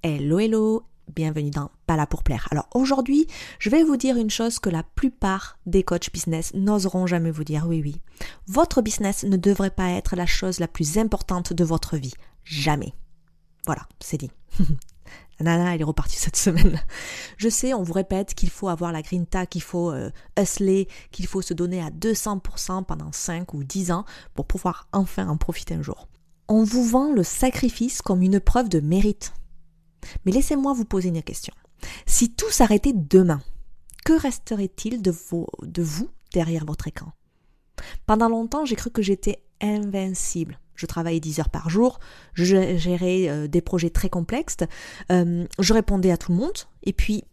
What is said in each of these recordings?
Hello, hello, bienvenue dans Pas là pour plaire. Alors aujourd'hui, je vais vous dire une chose que la plupart des coachs business n'oseront jamais vous dire. Oui. Votre business ne devrait pas être la chose la plus importante de votre vie. Jamais. Voilà, c'est dit. Nana, elle est repartie cette semaine. Je sais, on vous répète qu'il faut avoir la grinta, qu'il faut hustler, qu'il faut se donner à 200% pendant 5 ou 10 ans pour pouvoir enfin en profiter un jour. On vous vend le sacrifice comme une preuve de mérite. Mais laissez-moi vous poser une question. Si tout s'arrêtait demain, que resterait-il de vous derrière votre écran ? Pendant longtemps, j'ai cru que j'étais invincible. Je travaillais 10 heures par jour, je gérais des projets très complexes, je répondais à tout le monde, et puis,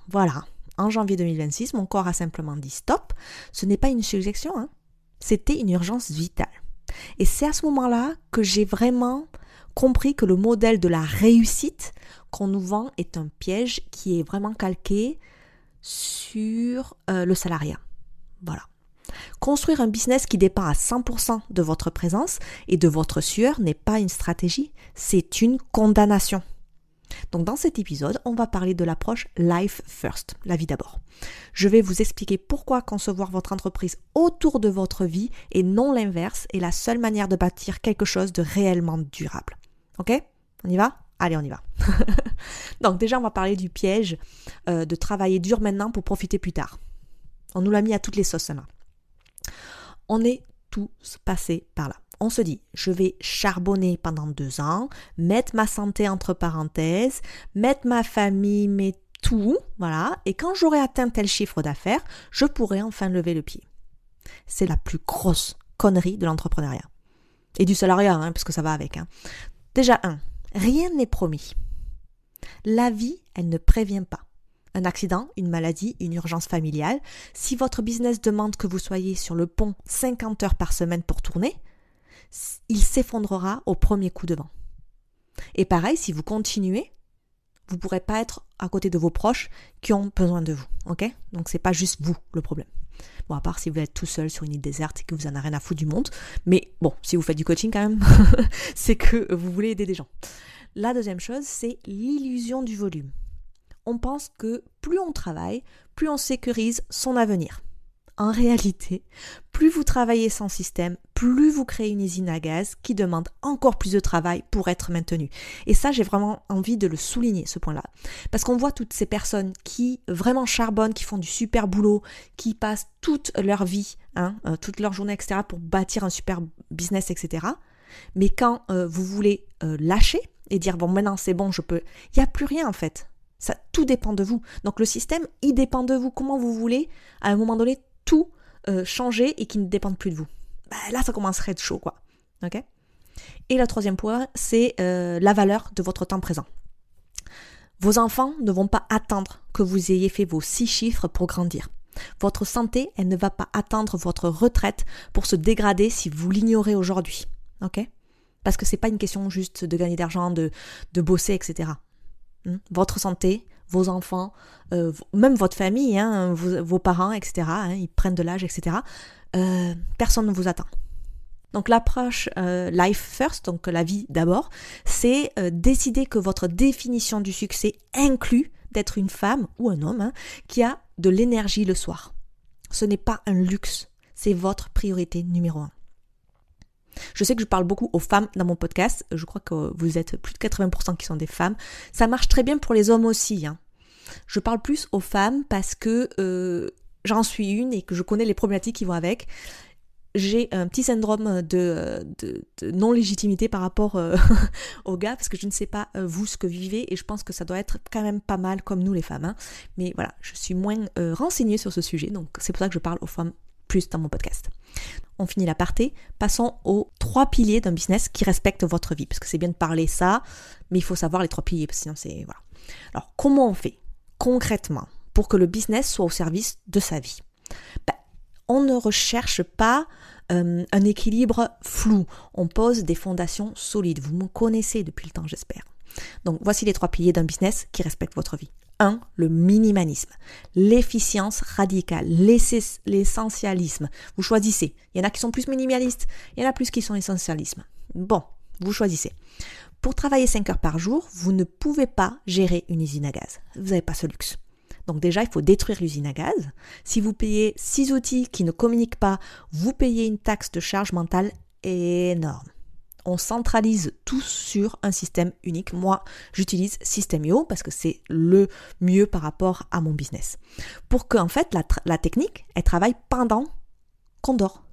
voilà, en janvier 2026, mon corps a simplement dit stop, ce n'est pas une suggestion, c'était une urgence vitale. Et c'est à ce moment-là que j'ai vraiment compris que le modèle de la réussite qu'on nous vend est un piège qui est vraiment calqué sur le salariat. Voilà. Construire un business qui dépend à 100% de votre présence et de votre sueur n'est pas une stratégie, c'est une condamnation. Donc dans cet épisode, on va parler de l'approche Life First, la vie d'abord. Je vais vous expliquer pourquoi concevoir votre entreprise autour de votre vie et non l'inverse est la seule manière de bâtir quelque chose de réellement durable. Ok ? On y va ? Allez, on y va. Donc déjà, on va parler du piège de travailler dur maintenant pour profiter plus tard. On nous l'a mis à toutes les sauces là. On est tous passés par là. On se dit, je vais charbonner pendant 2 ans, mettre ma santé entre parenthèses, mettre ma famille, mais tout, voilà. Et quand j'aurai atteint tel chiffre d'affaires, je pourrai enfin lever le pied. C'est la plus grosse connerie de l'entrepreneuriat. Et du salariat, parce que ça va avec. Déjà, rien n'est promis. La vie, elle ne prévient pas. Un accident, une maladie, une urgence familiale. Si votre business demande que vous soyez sur le pont 50 heures par semaine pour tourner, il s'effondrera au premier coup de vent. Et pareil, si vous continuez, vous ne pourrez pas être à côté de vos proches qui ont besoin de vous. Ok ? Donc, ce n'est pas juste vous le problème. Bon, à part si vous êtes tout seul sur une île déserte et que vous n'en avez rien à foutre du monde. Mais bon, si vous faites du coaching quand même, c'est que vous voulez aider des gens. La deuxième chose, c'est l'illusion du volume. On pense que plus on travaille, plus on sécurise son avenir. En réalité, plus vous travaillez sans système, plus vous créez une usine à gaz qui demande encore plus de travail pour être maintenue. Et ça, j'ai vraiment envie de le souligner, ce point-là. Parce qu'on voit toutes ces personnes qui vraiment charbonnent, qui font du super boulot, qui passent toute leur vie, toute leur journée, etc., pour bâtir un super business, etc. Mais quand vous voulez lâcher et dire, bon, maintenant c'est bon, je peux... Il n'y a plus rien en fait. Ça, tout dépend de vous. Donc le système, il dépend de vous. Comment vous voulez, à un moment donné, tout changer et qui ne dépende plus de vous. Là, ça commencerait à être chaud, quoi. Ok ? Et le troisième point, c'est la valeur de votre temps présent. Vos enfants ne vont pas attendre que vous ayez fait vos 6 chiffres pour grandir. Votre santé, elle ne va pas attendre votre retraite pour se dégrader si vous l'ignorez aujourd'hui. Ok ? Parce que c'est pas une question juste de gagner d'argent, de bosser, etc. Votre santé, vos enfants, même votre famille, vos parents, etc., ils prennent de l'âge, etc., personne ne vous attend. Donc l'approche Life First, donc la vie d'abord, c'est décider que votre définition du succès inclut d'être une femme ou un homme qui a de l'énergie le soir. Ce n'est pas un luxe, c'est votre priorité numéro 1. Je sais que je parle beaucoup aux femmes dans mon podcast. Je crois que vous êtes plus de 80% qui sont des femmes. Ça marche très bien pour les hommes aussi. Je parle plus aux femmes parce que j'en suis une et que je connais les problématiques qui vont avec. J'ai un petit syndrome de non-légitimité par rapport aux gars parce que je ne sais pas vous ce que vous vivez et je pense que ça doit être quand même pas mal comme nous les femmes. Mais voilà, je suis moins renseignée sur ce sujet. Donc c'est pour ça que je parle aux femmes plus dans mon podcast. On finit l'aparté, passons aux 3 piliers d'un business qui respecte votre vie, parce que c'est bien de parler ça, mais il faut savoir les 3 piliers, parce que sinon c'est... Voilà. Alors, comment on fait concrètement pour que le business soit au service de sa vie ? On ne recherche pas un équilibre flou, on pose des fondations solides. Vous me connaissez depuis le temps, j'espère. Donc, voici les 3 piliers d'un business qui respecte votre vie. 1. Le minimalisme, l'efficience radicale, l'essentialisme. Vous choisissez. Il y en a qui sont plus minimalistes, il y en a plus qui sont essentialisme. Bon, vous choisissez. Pour travailler 5 heures par jour, vous ne pouvez pas gérer une usine à gaz. Vous n'avez pas ce luxe. Donc déjà, il faut détruire l'usine à gaz. Si vous payez 6 outils qui ne communiquent pas, vous payez une taxe de charge mentale énorme. On centralise tout sur un système unique. Moi, j'utilise System.io parce que c'est le mieux par rapport à mon business. Pour que, en fait, la technique, elle travaille pendant qu'on dort.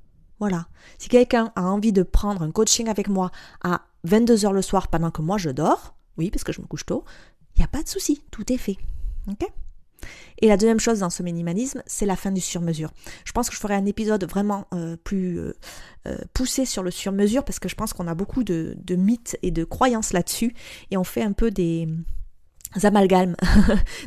Voilà. Si quelqu'un a envie de prendre un coaching avec moi à 22h le soir pendant que moi je dors, oui, parce que je me couche tôt, il n'y a pas de souci, tout est fait. Ok ? Et la deuxième chose dans ce minimalisme, c'est la fin du sur-mesure. Je pense que je ferai un épisode vraiment plus poussé sur le sur-mesure parce que je pense qu'on a beaucoup de mythes et de croyances là-dessus et on fait un peu des amalgames.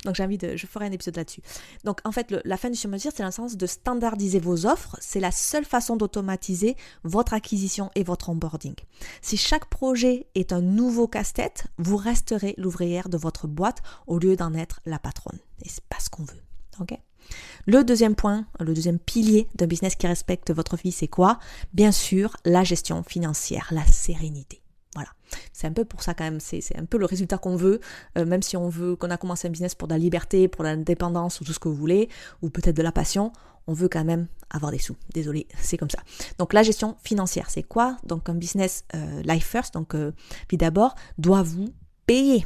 Donc je ferai un épisode là-dessus. Donc en fait, la fin du sur-mesure, c'est dans le sens de standardiser vos offres. C'est la seule façon d'automatiser votre acquisition et votre onboarding. Si chaque projet est un nouveau casse-tête, vous resterez l'ouvrière de votre boîte au lieu d'en être la patronne. Et c'est pas ce qu'on veut. Ok ? Le deuxième point, le deuxième pilier d'un business qui respecte votre vie, c'est quoi ? Bien sûr, la gestion financière, la sérénité. Voilà, c'est un peu pour ça quand même, c'est un peu le résultat qu'on veut, même si on veut qu'on a commencé un business pour de la liberté, pour l'indépendance ou tout ce que vous voulez, ou peut-être de la passion, on veut quand même avoir des sous. Désolé, c'est comme ça. Donc la gestion financière, c'est quoi ? Donc un business life first, donc vie d'abord, doit vous payer.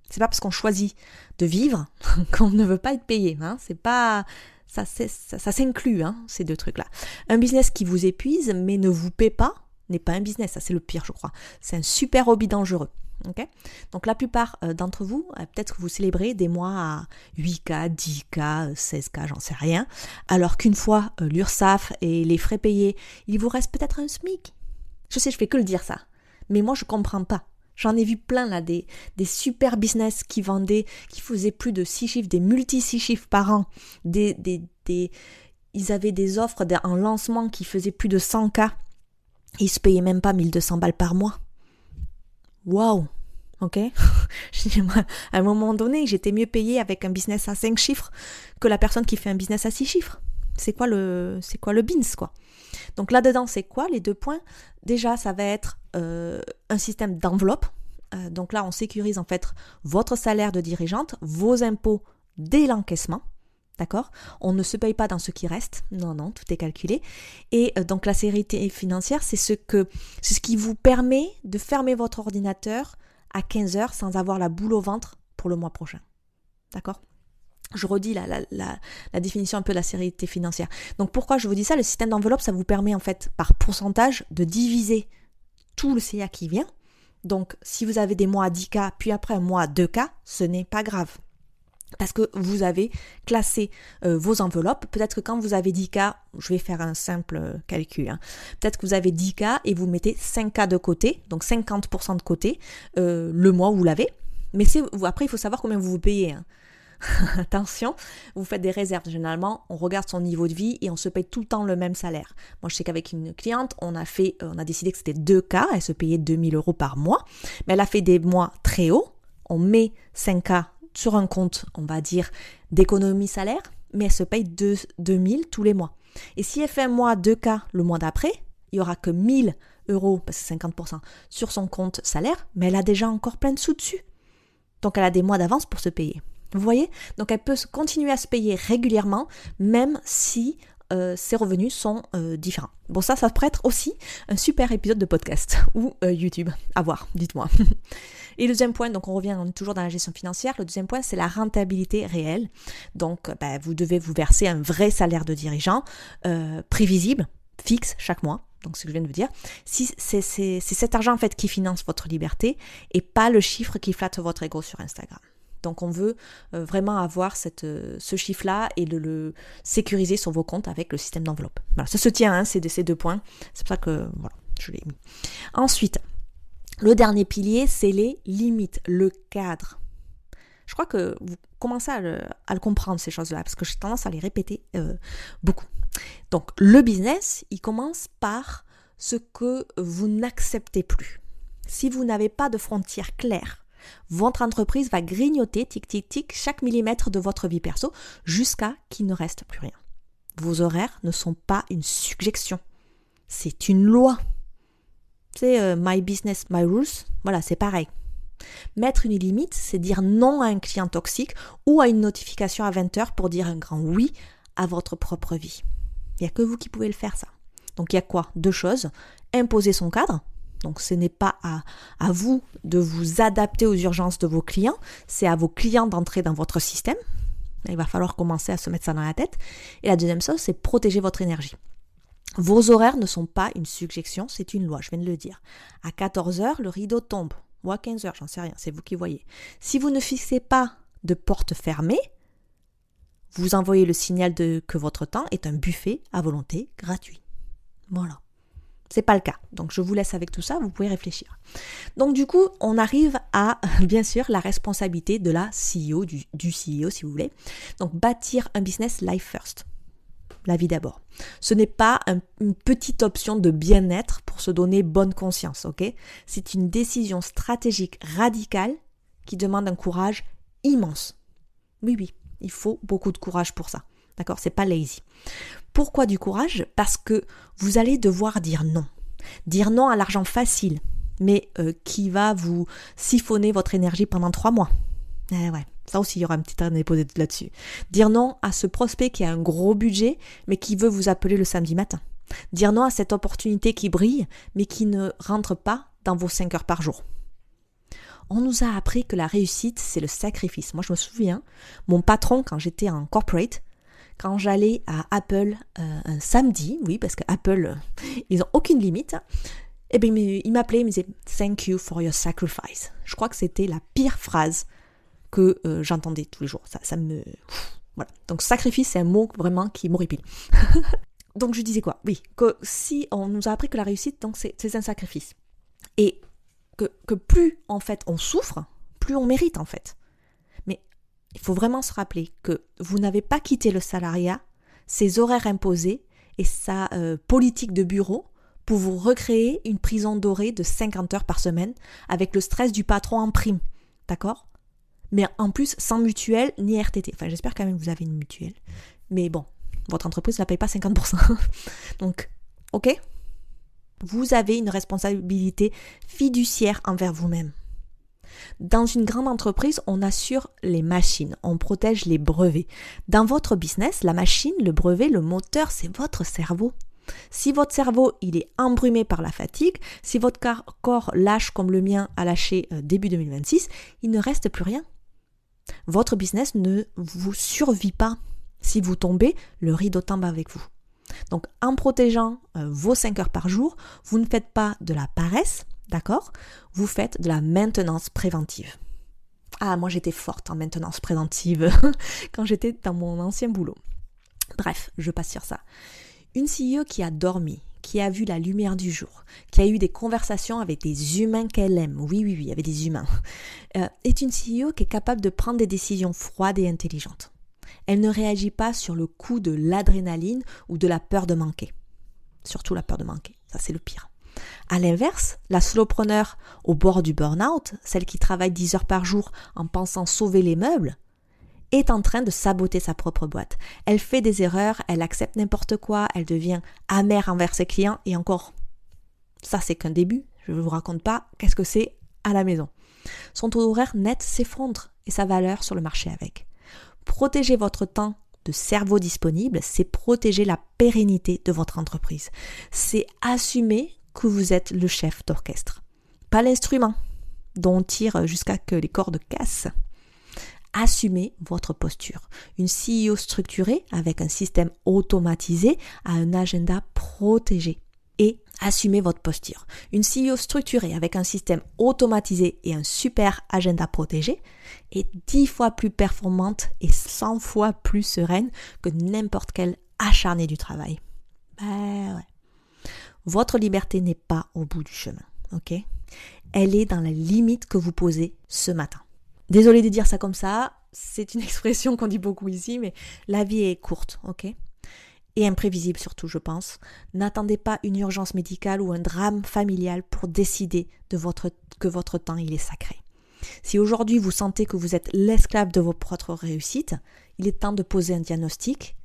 C'est pas parce qu'on choisit de vivre qu'on ne veut pas être payé. Hein. C'est pas ça s'inclut, hein, ces deux trucs-là. Un business qui vous épuise mais ne vous paie pas n'est pas un business, ça c'est le pire je crois. C'est un super hobby dangereux. Okay ? Donc la plupart d'entre vous, peut-être que vous célébrez des mois à 8K, 10K, 16K, j'en sais rien, alors qu'une fois l'URSSAF et les frais payés, il vous reste peut-être un SMIC. Je sais, je fais que le dire ça, mais moi je comprends pas. J'en ai vu plein là, des super business qui vendaient, qui faisaient plus de 6 chiffres, des multi-6 chiffres par an, ils avaient des offres en lancement qui faisaient plus de 100K. Ils se payaient même pas 1200 balles par mois. Waouh, ok. À un moment donné, j'étais mieux payée avec un business à 5 chiffres que la personne qui fait un business à 6 chiffres. C'est quoi le beans, quoi. Donc là-dedans, c'est quoi les 2 points ? Déjà, ça va être un système d'enveloppe. Donc là, on sécurise en fait votre salaire de dirigeante, vos impôts dès l'encaissement. D'accord ? On ne se paye pas dans ce qui reste. Non, tout est calculé. Et donc la sérénité financière, c'est ce qui vous permet de fermer votre ordinateur à 15h sans avoir la boule au ventre pour le mois prochain. D'accord ? Je redis la définition un peu de la sérénité financière. Donc pourquoi je vous dis ça ? Le système d'enveloppe, ça vous permet en fait par pourcentage de diviser tout le CA qui vient. Donc si vous avez des mois à 10K, puis après un mois à 2K, ce n'est pas grave. Parce que vous avez classé vos enveloppes. Peut-être que quand vous avez 10K, je vais faire un simple calcul. Hein. Peut-être que vous avez 10K et vous mettez 5K de côté, donc 50% de côté, le mois où vous l'avez. Mais après, il faut savoir combien vous payez. Hein. Attention, vous faites des réserves. Généralement, on regarde son niveau de vie et on se paye tout le temps le même salaire. Moi, je sais qu'avec une cliente, on a décidé que c'était 2K. Elle se payait 2000 € par mois. Mais elle a fait des mois très hauts. On met 5K sur un compte, on va dire, d'économie salaire, mais elle se paye 2000 tous les mois. Et si elle fait un mois 2K le mois d'après, il n'y aura que 1000 €, parce que c'est 50%, sur son compte salaire, mais elle a déjà encore plein de sous dessus. Donc elle a des mois d'avance pour se payer. Vous voyez ? Donc elle peut continuer à se payer régulièrement, même si ses revenus sont différents. Bon, ça pourrait être aussi un super épisode de podcast ou YouTube. À voir, dites-moi. Et le deuxième point, donc on revient toujours dans la gestion financière, le deuxième point, c'est la rentabilité réelle. Donc, vous devez vous verser un vrai salaire de dirigeant, prévisible, fixe chaque mois. Donc, c'est ce que je viens de vous dire. Si c'est cet argent, en fait, qui finance votre liberté et pas le chiffre qui flatte votre ego sur Instagram. Donc, on veut vraiment avoir ce chiffre-là et le sécuriser sur vos comptes avec le système d'enveloppe. Voilà, ça se tient, hein, ces 2 points. C'est pour ça que, voilà, je l'ai mis. Ensuite, le dernier pilier, c'est les limites, le cadre. Je crois que vous commencez à le comprendre, ces choses-là, parce que j'ai tendance à les répéter beaucoup. Donc, le business, il commence par ce que vous n'acceptez plus. Si vous n'avez pas de frontières claires, votre entreprise va grignoter, tic, tic, tic, chaque millimètre de votre vie perso jusqu'à qu'il ne reste plus rien. Vos horaires ne sont pas une suggestion, c'est une loi. C'est my business, my rules. Voilà, c'est pareil. Mettre une limite, c'est dire non à un client toxique ou à une notification à 20h pour dire un grand oui à votre propre vie. Il n'y a que vous qui pouvez le faire, ça. Donc il y a quoi? 2 choses. Imposer son cadre. Donc ce n'est pas à vous de vous adapter aux urgences de vos clients, c'est à vos clients d'entrer dans votre système. Il va falloir commencer à se mettre ça dans la tête. Et la deuxième chose, c'est protéger votre énergie. Vos horaires ne sont pas une suggestion, c'est une loi, je viens de le dire. À 14h, le rideau tombe. Ou à 15h, j'en sais rien, c'est vous qui voyez. Si vous ne fixez pas de porte fermée, vous envoyez le signal que votre temps est un buffet à volonté gratuit. Voilà. C'est pas le cas. Donc je vous laisse avec tout ça, vous pouvez réfléchir. Donc du coup, on arrive à, bien sûr, la responsabilité de la CEO, du CEO si vous voulez. Donc bâtir un business life first. La vie d'abord. Ce n'est pas une petite option de bien-être pour se donner bonne conscience, ok? C'est une décision stratégique radicale qui demande un courage immense. Oui, il faut beaucoup de courage pour ça. D'accord? C'est pas lazy. Pourquoi du courage? Parce que vous allez devoir dire non. Dire non à l'argent facile, mais qui va vous siphonner votre énergie pendant 3 mois. Ouais, ça aussi, il y aura un petit temps à déposer là-dessus. Dire non à ce prospect qui a un gros budget, mais qui veut vous appeler le samedi matin. Dire non à cette opportunité qui brille, mais qui ne rentre pas dans vos 5 heures par jour. On nous a appris que la réussite, c'est le sacrifice. Moi, je me souviens, mon patron, quand j'étais en corporate, quand j'allais à Apple un samedi, oui, parce que Apple, ils n'ont aucune limite, eh bien, il m'appelait, il me disait « Thank you for your sacrifice ». Je crois que c'était la pire phrase que j'entendais tous les jours. Ça me... Voilà. Donc, sacrifice, c'est un mot vraiment qui m'horripile. Donc, je disais quoi? Oui, que si on nous a appris que la réussite, donc c'est un sacrifice. Et que plus, en fait, on souffre, plus on mérite, en fait. Mais il faut vraiment se rappeler que vous n'avez pas quitté le salariat, ses horaires imposés et sa politique de bureau pour vous recréer une prison dorée de 50 heures par semaine avec le stress du patron en prime. D'accord? Mais en plus, sans mutuelle ni RTT. Enfin, j'espère quand même que vous avez une mutuelle. Mais bon, votre entreprise ne la paye pas 50%. Donc, ok? Vous avez une responsabilité fiduciaire envers vous-même. Dans une grande entreprise, on assure les machines, on protège les brevets. Dans votre business, la machine, le brevet, le moteur, c'est votre cerveau. Si votre cerveau il est embrumé par la fatigue, si votre corps lâche comme le mien a lâché début 2026, il ne reste plus rien. Votre business ne vous survit pas. Si vous tombez, le rideau tombe avec vous. Donc en protégeant vos 5 heures par jour, vous ne faites pas de la paresse, d'accord? Vous faites de la maintenance préventive. Ah, moi j'étais forte en maintenance préventive quand j'étais dans mon ancien boulot. Bref, je passe sur ça. Une CEO qui a dormi, qui a vu la lumière du jour, qui a eu des conversations avec des humains qu'elle aime, oui, avec des humains, est une CEO qui est capable de prendre des décisions froides et intelligentes. Elle ne réagit pas sur le coup de l'adrénaline ou de la peur de manquer. Surtout la peur de manquer, ça c'est le pire. À l'inverse, la solopreneur au bord du burn-out, celle qui travaille 10 heures par jour en pensant sauver les meubles, est en train de saboter sa propre boîte. Elle fait des erreurs, elle accepte n'importe quoi, elle devient amère envers ses clients et encore, ça c'est qu'un début, je ne vous raconte pas qu'est-ce que c'est à la maison. Son taux horaire net s'effondre et sa valeur sur le marché avec. Protéger votre temps de cerveau disponible, c'est protéger la pérennité de votre entreprise. C'est assumer que vous êtes le chef d'orchestre, pas l'instrument dont on tire jusqu'à que les cordes cassent. Assumez votre posture. Une CEO structurée avec un système automatisé a un agenda protégé. Et assumez votre posture. Une CEO structurée avec un système automatisé et un super agenda protégé est 10 fois plus performante et 100 fois plus sereine que n'importe quel acharné du travail. Ouais. Votre liberté n'est pas au bout du chemin, ok? Elle est dans la limite que vous posez ce matin. Désolée de dire ça comme ça, c'est une expression qu'on dit beaucoup ici, mais la vie est courte, ok? Et imprévisible surtout, je pense. N'attendez pas une urgence médicale ou un drame familial pour décider que votre temps il est sacré. Si aujourd'hui vous sentez que vous êtes l'esclave de vos propres réussites, il est temps de poser un diagnostic.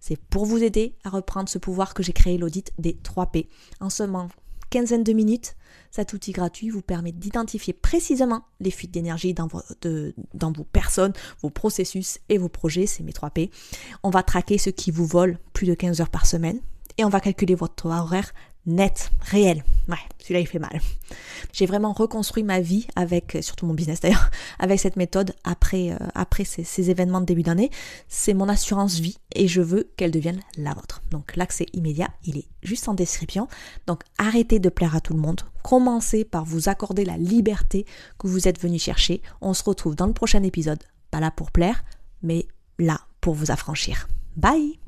C'est pour vous aider à reprendre ce pouvoir que j'ai créé, l'audit des 3 P. En seulement quinzaine de minutes. Cet outil gratuit vous permet d'identifier précisément les fuites d'énergie dans vos personnes, vos processus et vos projets, c'est mes 3 P. On va traquer ce qui vous vole plus de 15 heures par semaine et on va calculer votre horaire net, réel. Ouais, celui-là il fait mal. J'ai vraiment reconstruit ma vie surtout mon business d'ailleurs, avec cette méthode après ces événements de début d'année. C'est mon assurance vie et je veux qu'elle devienne la vôtre. Donc l'accès immédiat, il est juste en description. Donc arrêtez de plaire à tout le monde. Commencez par vous accorder la liberté que vous êtes venu chercher. On se retrouve dans le prochain épisode. Pas là pour plaire, mais là pour vous affranchir. Bye!